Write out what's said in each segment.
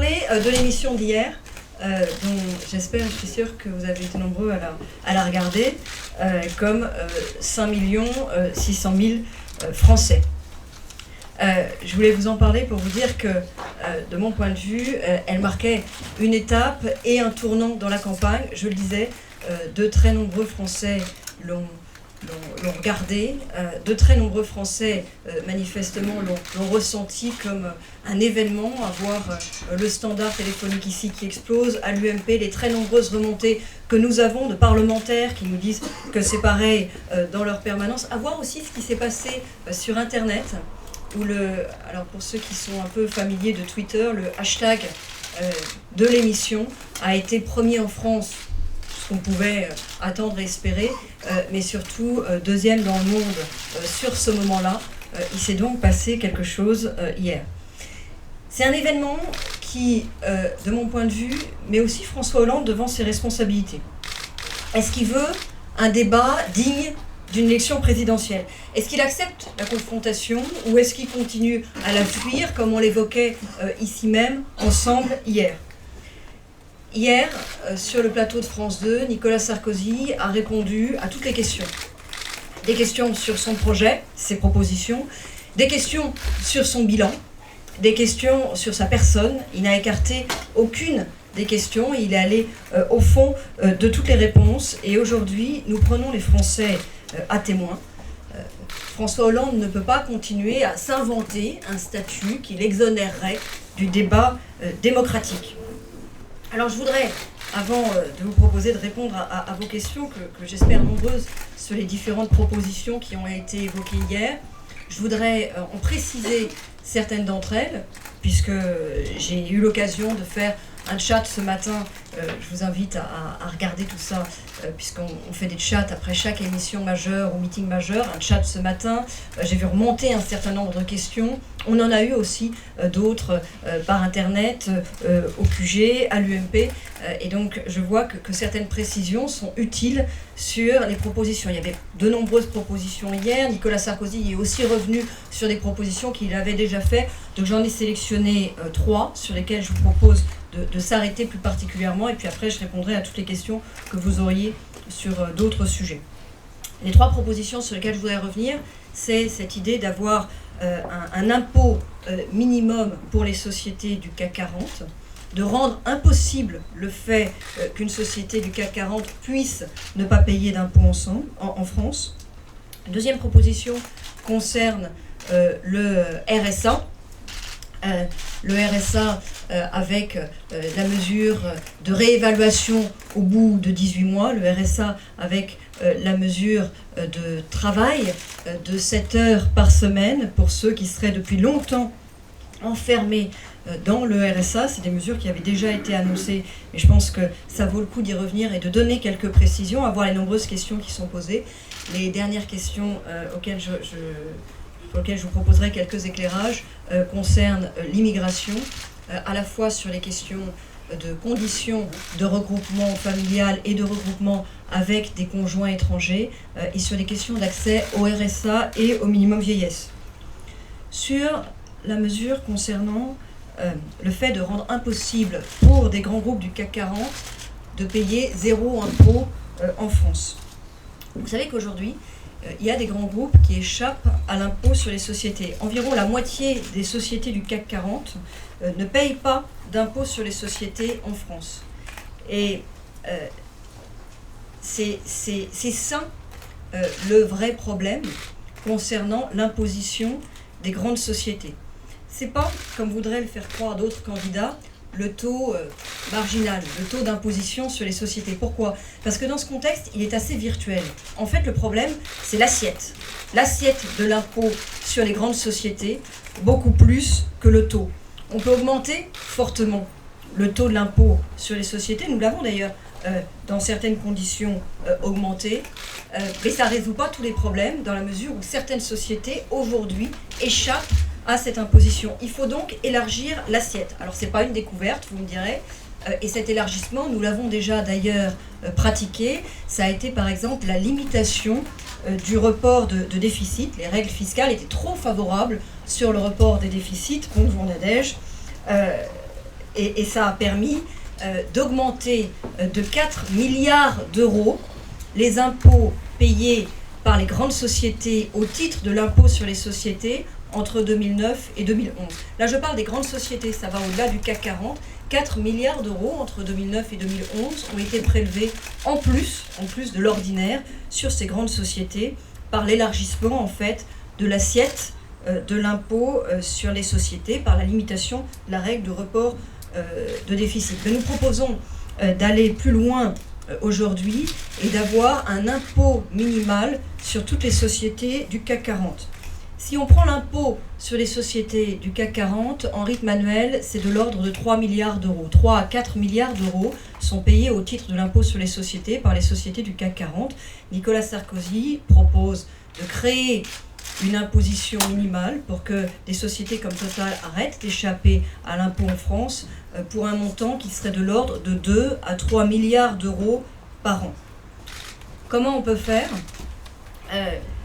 parler de l'émission d'hier, dont j'espère, je suis sûre que vous avez été nombreux à la regarder, comme 5 600 000 Français. Je voulais vous en parler pour vous dire que, de mon point de vue, elle marquait une étape et un tournant dans la campagne. Je le disais, de très nombreux Français l'ont regardé, de très nombreux Français manifestement l'ont ressenti comme un événement, à voir le standard téléphonique ici qui explose, à l'UMP, les très nombreuses remontées que nous avons de parlementaires qui nous disent que c'est pareil dans leur permanence, à voir aussi ce qui s'est passé sur Internet, où alors pour ceux qui sont un peu familiers de Twitter, le hashtag de l'émission a été premier en France, ce qu'on pouvait attendre et espérer, mais surtout deuxième dans le monde sur ce moment-là. Il s'est donc passé quelque chose hier. C'est un événement qui, de mon point de vue, met aussi François Hollande devant ses responsabilités. Est-ce qu'il veut un débat digne d'une élection présidentielle? Est-ce qu'il accepte la confrontation ou est-ce qu'il continue à la fuir, comme on l'évoquait ici même, ensemble, hier? Hier, sur le plateau de France 2, Nicolas Sarkozy a répondu à toutes les questions. Des questions sur son projet, ses propositions, des questions sur son bilan, des questions sur sa personne. Il n'a écarté aucune des questions, il est allé au fond de toutes les réponses. Et aujourd'hui, nous prenons les Français à témoin. François Hollande ne peut pas continuer à s'inventer un statut qui l'exonérerait du débat démocratique. Alors je voudrais, avant de vous proposer de répondre à vos questions, que j'espère nombreuses, sur les différentes propositions qui ont été évoquées hier, je voudrais en préciser certaines d'entre elles, puisque j'ai eu l'occasion de faire un chat ce matin. Je vous invite à regarder tout ça, puisqu'on fait des chats après chaque émission majeure ou meeting majeur. Un chat ce matin, j'ai vu remonter un certain nombre de questions. On en a eu aussi d'autres par Internet, au QG, à l'UMP. Et donc, je vois que certaines précisions sont utiles sur les propositions. Il y avait de nombreuses propositions hier. Nicolas Sarkozy est aussi revenu sur des propositions qu'il avait déjà faites. Donc, j'en ai sélectionné 3 sur lesquelles je vous propose de s'arrêter plus particulièrement. Et puis après, je répondrai à toutes les questions que vous auriez sur d'autres sujets. Les 3 propositions sur lesquelles je voudrais revenir, c'est cette idée d'avoir un impôt minimum pour les sociétés du CAC 40, de rendre impossible le fait qu'une société du CAC 40 puisse ne pas payer d'impôts en France. Deuxième proposition concerne le RSA. Le RSA avec la mesure de réévaluation au bout de 18 mois, le RSA avec la mesure de travail de 7 heures par semaine pour ceux qui seraient depuis longtemps enfermés dans le RSA. C'est des mesures qui avaient déjà été annoncées, mais je pense que ça vaut le coup d'y revenir et de donner quelques précisions, à voir les nombreuses questions qui sont posées. Les dernières questions auxquelles pour lequel je vous proposerai quelques éclairages, concernent l'immigration, à la fois sur les questions de conditions de regroupement familial et de regroupement avec des conjoints étrangers, et sur les questions d'accès au RSA et au minimum vieillesse. Sur la mesure concernant le fait de rendre impossible pour des grands groupes du CAC 40 de payer 0 impôt en France. Vous savez qu'aujourd'hui, il y a des grands groupes qui échappent à l'impôt sur les sociétés. Environ la moitié des sociétés du CAC 40 ne payent pas d'impôt sur les sociétés en France. Et c'est ça le vrai problème concernant l'imposition des grandes sociétés. C'est pas, comme voudraient le faire croire d'autres candidats, le taux marginal, le taux d'imposition sur les sociétés. Pourquoi? Parce que dans ce contexte, il est assez virtuel. En fait, le problème, c'est l'assiette. L'assiette de l'impôt sur les grandes sociétés, beaucoup plus que le taux. On peut augmenter fortement le taux de l'impôt sur les sociétés. Nous l'avons d'ailleurs, dans certaines conditions, augmenté. Mais ça ne résout pas tous les problèmes, dans la mesure où certaines sociétés, aujourd'hui, échappent à cette imposition. Il faut donc élargir l'assiette. Alors, ce n'est pas une découverte, vous me direz, et cet élargissement, nous l'avons déjà d'ailleurs pratiqué. Ça a été, par exemple, la limitation du report de déficit. Les règles fiscales étaient trop favorables sur le report des déficits, compte Journadège. Et ça a permis d'augmenter de 4 milliards d'euros les impôts payés par les grandes sociétés au titre de l'impôt sur les sociétés entre 2009 et 2011. Là, je parle des grandes sociétés, ça va au-delà du CAC 40. 4 milliards d'euros entre 2009 et 2011 ont été prélevés en plus de l'ordinaire sur ces grandes sociétés par l'élargissement en fait de l'assiette de l'impôt sur les sociétés, par la limitation de la règle de report de déficit. Mais nous proposons d'aller plus loin aujourd'hui et d'avoir un impôt minimal sur toutes les sociétés du CAC 40. Si on prend l'impôt sur les sociétés du CAC 40, en rythme annuel, c'est de l'ordre de 3 milliards d'euros. 3 à 4 milliards d'euros sont payés au titre de l'impôt sur les sociétés par les sociétés du CAC 40. Nicolas Sarkozy propose de créer une imposition minimale pour que des sociétés comme Total arrêtent d'échapper à l'impôt en France pour un montant qui serait de l'ordre de 2 à 3 milliards d'euros par an. Comment on peut faire ?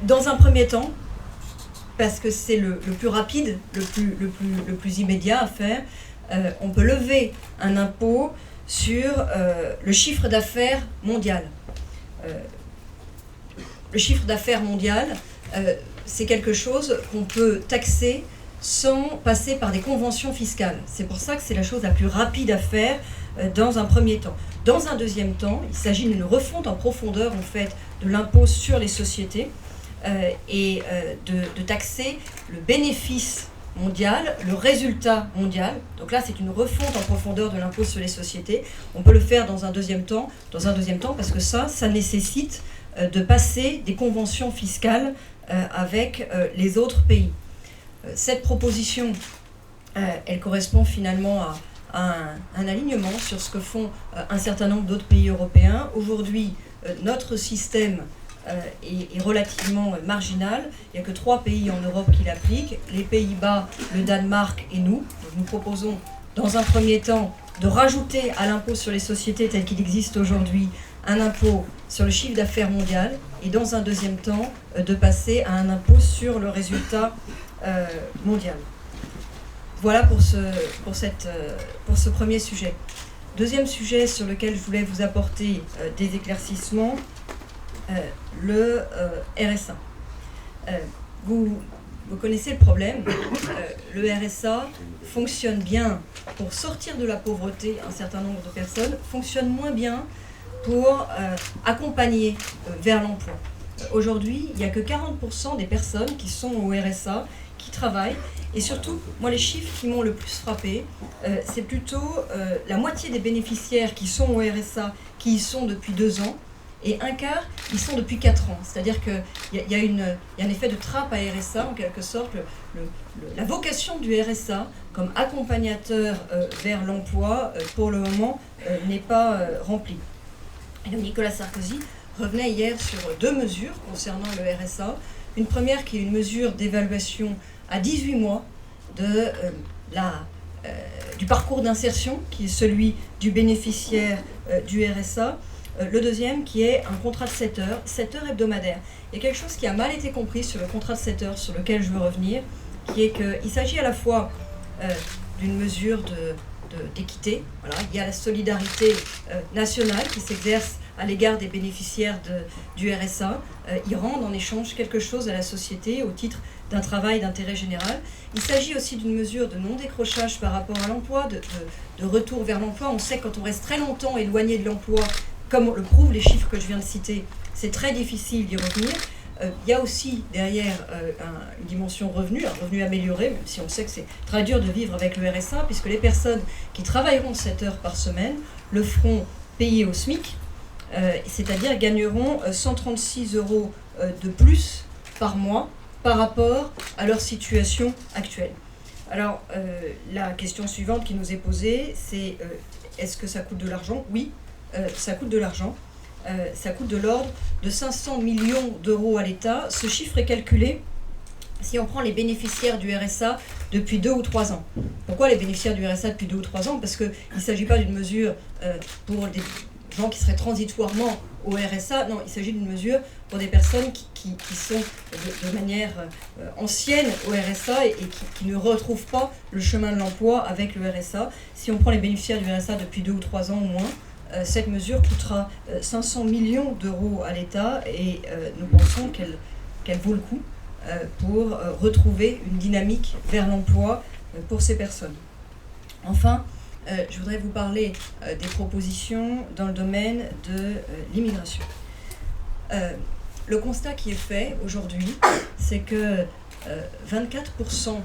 Dans un premier temps, parce que c'est le plus rapide, le plus immédiat à faire, on peut lever un impôt sur le chiffre d'affaires mondial. Le chiffre d'affaires mondial, c'est quelque chose qu'on peut taxer sans passer par des conventions fiscales. C'est pour ça que c'est la chose la plus rapide à faire dans un premier temps. Dans un deuxième temps, il s'agit d'une refonte en profondeur en fait, de l'impôt sur les sociétés et de taxer le bénéfice mondial, le résultat mondial. Donc là, c'est une refonte en profondeur de l'impôt sur les sociétés. On peut le faire dans un deuxième temps parce que ça nécessite de passer des conventions fiscales avec les autres pays. Cette proposition, elle correspond finalement à un alignement sur ce que font un certain nombre d'autres pays européens. Aujourd'hui, notre système est relativement marginal. Il n'y a que 3 pays en Europe qui l'appliquent, les Pays-Bas, le Danemark et nous. Donc nous proposons dans un premier temps de rajouter à l'impôt sur les sociétés tel qu'il existe aujourd'hui un impôt sur le chiffre d'affaires mondial et dans un deuxième temps de passer à un impôt sur le résultat mondial. Voilà pour ce premier sujet. Deuxième sujet sur lequel je voulais vous apporter des éclaircissements, le RSA. Vous connaissez le problème. Le RSA fonctionne bien pour sortir de la pauvreté un certain nombre de personnes, fonctionne moins bien pour accompagner vers l'emploi. Aujourd'hui, il n'y a que 40% des personnes qui sont au RSA qui travaillent. Et surtout, moi, les chiffres qui m'ont le plus frappé, c'est plutôt la moitié des bénéficiaires qui sont au RSA qui y sont depuis 2 ans et un quart y sont depuis 4 ans. C'est-à-dire qu'il y a un effet de trappe à RSA, en quelque sorte. La vocation du RSA comme accompagnateur vers l'emploi, pour le moment, n'est pas remplie. Et donc Nicolas Sarkozy revenait hier sur 2 mesures concernant le RSA. Une première qui est une mesure d'évaluation à 18 mois du parcours d'insertion, qui est celui du bénéficiaire du RSA. Le deuxième qui est un contrat de 7 heures hebdomadaires. Il y a quelque chose qui a mal été compris sur le contrat de 7 heures, sur lequel je veux revenir, qui est qu'il s'agit à la fois d'une mesure d'équité. Voilà. Il y a la solidarité nationale qui s'exerce à l'égard des bénéficiaires du RSA. Ils rendent en échange quelque chose à la société au titre d'un travail d'intérêt général. Il s'agit aussi d'une mesure de non-décrochage par rapport à l'emploi, de retour vers l'emploi. On sait que quand on reste très longtemps éloigné de l'emploi, comme le prouvent les chiffres que je viens de citer, c'est très difficile d'y revenir. Il y a aussi derrière une dimension revenu, un revenu amélioré, même si on sait que c'est très dur de vivre avec le RSA, puisque les personnes qui travailleront 7 heures par semaine le feront payer au SMIC, c'est-à-dire gagneront 136 € de plus par mois par rapport à leur situation actuelle. Alors, la question suivante qui nous est posée, c'est est-ce que ça coûte de l'argent ? Oui, ça coûte de l'argent. Ça coûte de l'ordre de 500 millions d'euros à l'État. Ce chiffre est calculé si on prend les bénéficiaires du RSA depuis 2 ou 3 ans. Pourquoi les bénéficiaires du RSA depuis 2 ou 3 ans ? Parce qu'il ne s'agit pas d'une mesure pour des gens qui seraient transitoirement au RSA. Non, il s'agit d'une mesure pour des personnes qui sont de manière ancienne au RSA et qui ne retrouvent pas le chemin de l'emploi avec le RSA. Si on prend les bénéficiaires du RSA depuis 2 ou 3 ans au moins, cette mesure coûtera 500 millions d'euros à l'État et nous pensons qu'elle vaut le coup pour retrouver une dynamique vers l'emploi pour ces personnes. Enfin, je voudrais vous parler des propositions dans le domaine de l'immigration. Le constat qui est fait aujourd'hui, c'est que 24%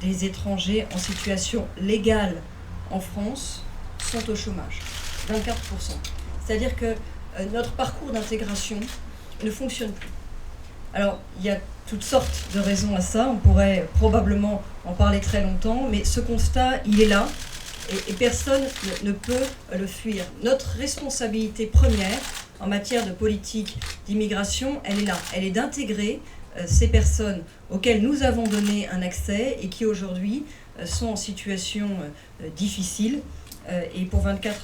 des étrangers en situation légale en France sont au chômage. 24%. C'est-à-dire que notre parcours d'intégration ne fonctionne plus. Alors, il y a toutes sortes de raisons à ça, on pourrait probablement en parler très longtemps, mais ce constat, il est là, et personne ne peut le fuir. Notre responsabilité première en matière de politique d'immigration, elle est là. Elle est d'intégrer ces personnes auxquelles nous avons donné un accès et qui aujourd'hui sont en situation difficile, et pour 24%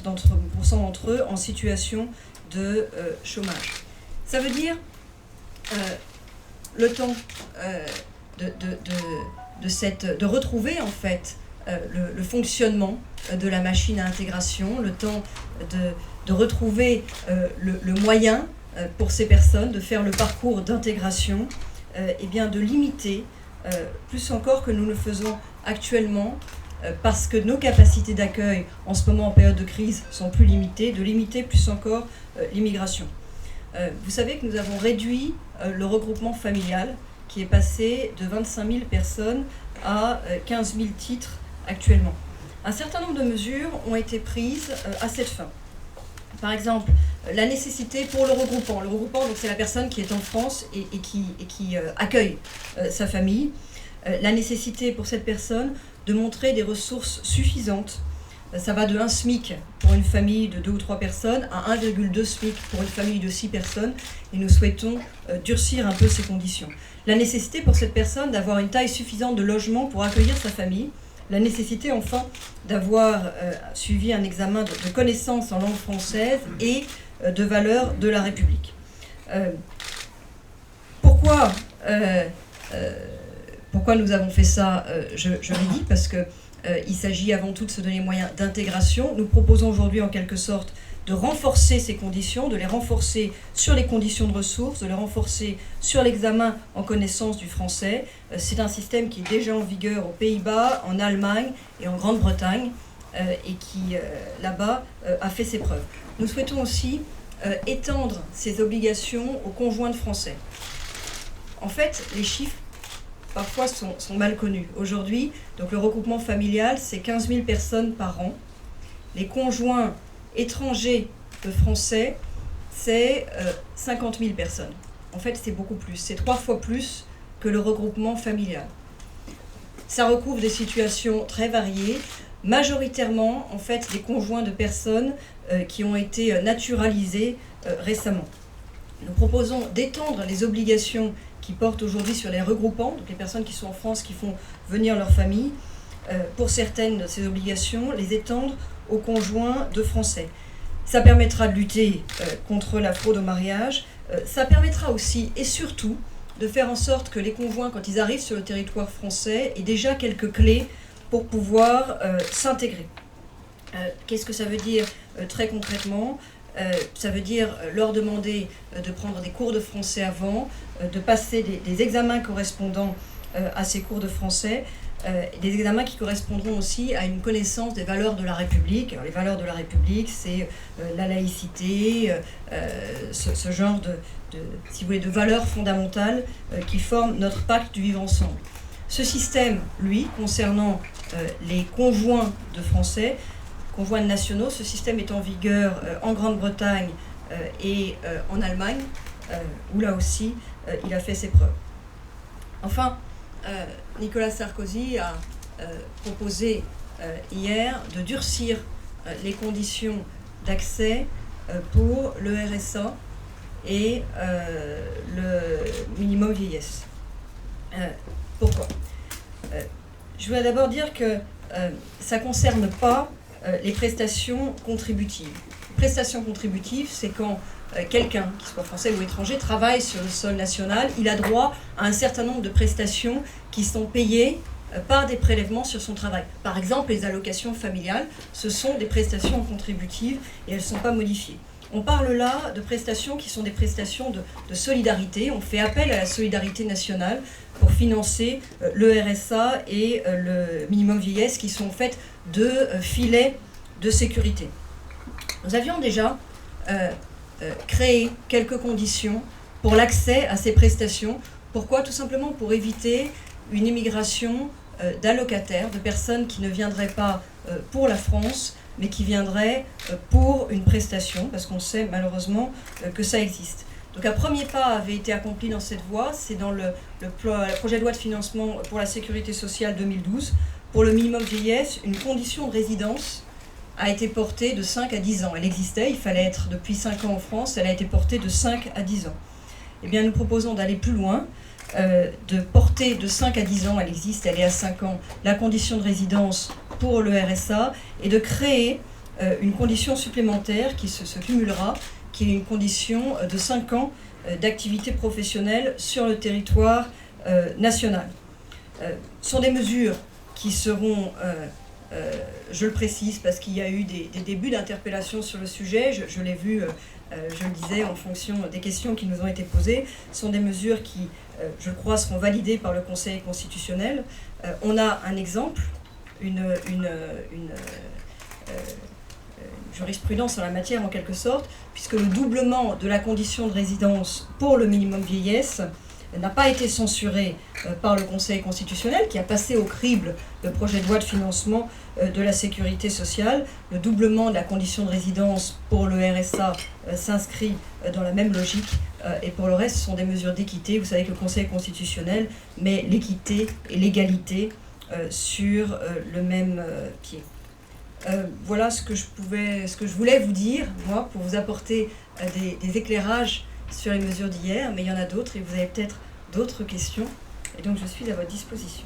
d'entre eux en situation de chômage. Ça veut dire le temps de retrouver en fait le fonctionnement de la machine à intégration, le temps de retrouver le moyen pour ces personnes de faire le parcours d'intégration, et bien de limiter, plus encore que nous le faisons actuellement, parce que nos capacités d'accueil en ce moment en période de crise sont plus limitées, de limiter plus encore l'immigration. Vous savez que nous avons réduit le regroupement familial qui est passé de 25 000 personnes à 15 000 titres actuellement. Un certain nombre de mesures ont été prises à cette fin. Par exemple, la nécessité pour le regroupant. Le regroupant, donc, c'est la personne qui est en France et qui accueille sa famille. La nécessité pour cette personne de montrer des ressources suffisantes. Ça va de 1 SMIC pour une famille de 2 ou 3 personnes à 1,2 SMIC pour une famille de 6 personnes. Et nous souhaitons durcir un peu ces conditions. La nécessité pour cette personne d'avoir une taille suffisante de logement pour accueillir sa famille. La nécessité, enfin, d'avoir suivi un examen de connaissances en langue française et de valeurs de la République. Pourquoi nous avons fait ça? Je l'ai dit, parce que il s'agit avant tout de se donner moyens d'intégration. Nous proposons aujourd'hui en quelque sorte de renforcer ces conditions, de les renforcer sur les conditions de ressources, de les renforcer sur l'examen en connaissance du français. C'est un système qui est déjà en vigueur aux Pays-Bas, en Allemagne et en Grande-Bretagne, et qui, là-bas, a fait ses preuves. Nous souhaitons aussi étendre ces obligations aux conjoints de Français. En fait, les chiffres parfois sont mal connus. Aujourd'hui, donc le regroupement familial, c'est 15 000 personnes par an. Les conjoints étrangers de Français, c'est 50 000 personnes. En fait, c'est beaucoup plus. C'est 3 fois plus que le regroupement familial. Ça recouvre des situations très variées, majoritairement, en fait, des conjoints de personnes qui ont été naturalisées récemment. Nous proposons d'étendre les obligations qui portent aujourd'hui sur les regroupants, donc les personnes qui sont en France, qui font venir leur famille, pour certaines de ces obligations, les étendre aux conjoints de Français. Ça permettra de lutter contre la fraude au mariage, ça permettra aussi et surtout de faire en sorte que les conjoints, quand ils arrivent sur le territoire français, aient déjà quelques clés pour pouvoir s'intégrer. Qu'est-ce que ça veut dire très concrètement ? Ça veut dire leur demander de prendre des cours de français avant, de passer des examens correspondant à ces cours de français, des examens qui correspondront aussi à une connaissance des valeurs de la République. Alors, les valeurs de la République, c'est la laïcité, ce genre si vous voulez, de valeurs fondamentales qui forment notre pacte du vivre ensemble. Ce système, lui, concernant les conjoints de Français, conjoints nationaux, ce système est en vigueur en Grande-Bretagne et en Allemagne, où là aussi il a fait ses preuves. Enfin, Nicolas Sarkozy a proposé hier de durcir les conditions d'accès pour le RSA et le minimum vieillesse. Pourquoi ? Je voudrais d'abord dire que ça ne concerne pas les prestations contributives. Prestation contributive, c'est quand quelqu'un, qu'il soit français ou étranger, travaille sur le sol national, il a droit à un certain nombre de prestations qui sont payées par des prélèvements sur son travail. Par exemple, les allocations familiales, ce sont des prestations contributives et elles ne sont pas modifiées. On parle là de prestations qui sont des prestations de solidarité. On fait appel à la solidarité nationale pour financer le RSA et le minimum vieillesse qui sont en fait deux filets de sécurité. Nous avions déjà créé quelques conditions pour l'accès à ces prestations. Pourquoi ? Tout simplement pour éviter une immigration d'allocataires, de personnes qui ne viendraient pas pour la France, mais qui viendraient pour une prestation, parce qu'on sait malheureusement que ça existe. Donc un premier pas avait été accompli dans cette voie, c'est dans le projet de loi de financement pour la sécurité sociale 2012. Pour le minimum vieillesse, une condition de résidence a été portée de 5 à 10 ans. Elle existait, il fallait être depuis 5 ans en France, elle a été portée de 5 à 10 ans. Eh bien, nous proposons d'aller plus loin, de porter de 5 à 10 ans, elle existe, elle est à 5 ans, la condition de résidence pour le RSA, et de créer une condition supplémentaire qui se cumulera, qui est une condition de 5 ans d'activité professionnelle sur le territoire national. Ce sont des mesures qui seront, je le précise parce qu'il y a eu des débuts d'interpellation sur le sujet, je l'ai vu, je le disais, en fonction des questions qui nous ont été posées, ce sont des mesures qui, je le crois, seront validées par le Conseil constitutionnel. On a un exemple, une jurisprudence en la matière en quelque sorte, puisque le doublement de la condition de résidence pour le minimum vieillesse n'a pas été censuré par le Conseil constitutionnel, qui a passé au crible le projet de loi de financement de la sécurité sociale. Le doublement de la condition de résidence pour le RSA s'inscrit dans la même logique, et pour le reste, ce sont des mesures d'équité. Vous savez que le Conseil constitutionnel met l'équité et l'égalité sur le même pied. Voilà ce que je voulais vous dire, moi, pour vous apporter des éclairages sur les mesures d'hier, mais il y en a d'autres et vous avez peut-être d'autres questions, et donc je suis à votre disposition.